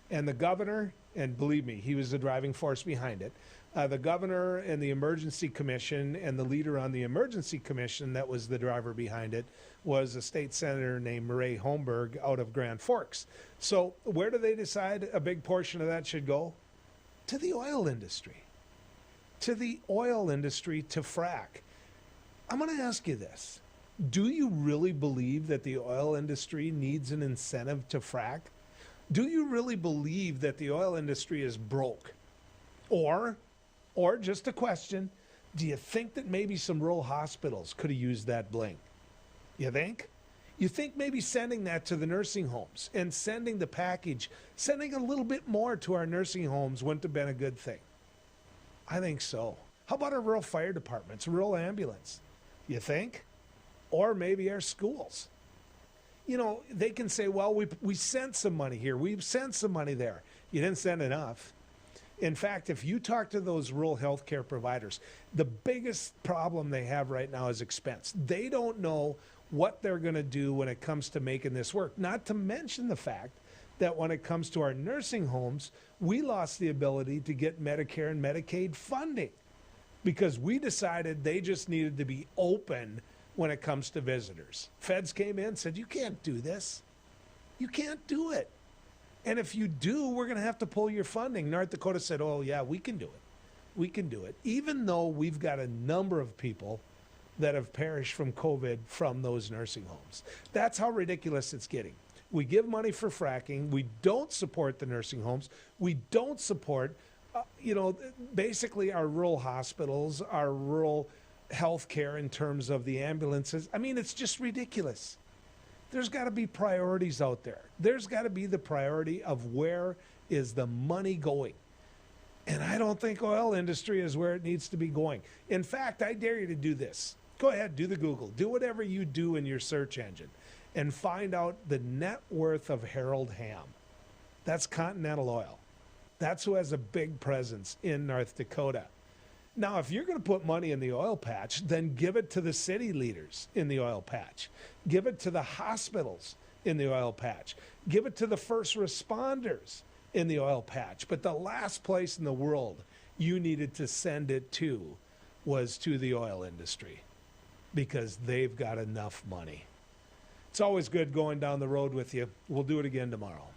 And the governor, and believe me, he was the driving force behind it, the governor and the emergency commission and the leader on the emergency commission that was the driver behind it was a state senator named Murray Holmberg out of Grand Forks. So where do they decide a big portion of that should go? To the oil industry. To the oil industry to frack. I'm going to ask you this. Do you really believe that the oil industry needs an incentive to frack? Do you really believe that the oil industry is broke? Or just a question, do you think that maybe some rural hospitals could have used that bling? You think? You think maybe sending that to the nursing homes and sending the package, sending a little bit more to our nursing homes wouldn't have been a good thing? I think so. How about our rural fire departments, rural ambulance? You think? Or maybe our schools. You know, they can say, well, we sent some money here. We've sent some money there. You didn't send enough. In fact, if you talk to those rural healthcare providers, the biggest problem they have right now is expense. They don't know what they're going to do when it comes to making this work. Not to mention the fact that when it comes to our nursing homes, we lost the ability to get Medicare and Medicaid funding because we decided they just needed to be open when it comes to visitors. Feds came in and said, you can't do this. You can't do it. And if you do, we're going to have to pull your funding. North Dakota said, oh, yeah, we can do it. We can do it. Even though we've got a number of people that have perished from COVID from those nursing homes. That's how ridiculous it's getting. We give money for fracking. We don't support the nursing homes. We don't support, basically our rural hospitals, our rural health care in terms of the ambulances. I mean, it's just ridiculous. There's got to be priorities out there. There's got to be the priority of where is the money going. And I don't think oil industry is where it needs to be going. In fact, I dare you to do this. Go ahead, do the Google. Do whatever you do in your search engine and find out the net worth of Harold Hamm. That's Continental Oil. That's who has a big presence in North Dakota. Now, if you're going to put money in the oil patch, then give it to the city leaders in the oil patch. Give it to the hospitals in the oil patch. Give it to the first responders in the oil patch. But the last place in the world you needed to send it to was to the oil industry because they've got enough money. It's always good going down the road with you. We'll do it again tomorrow.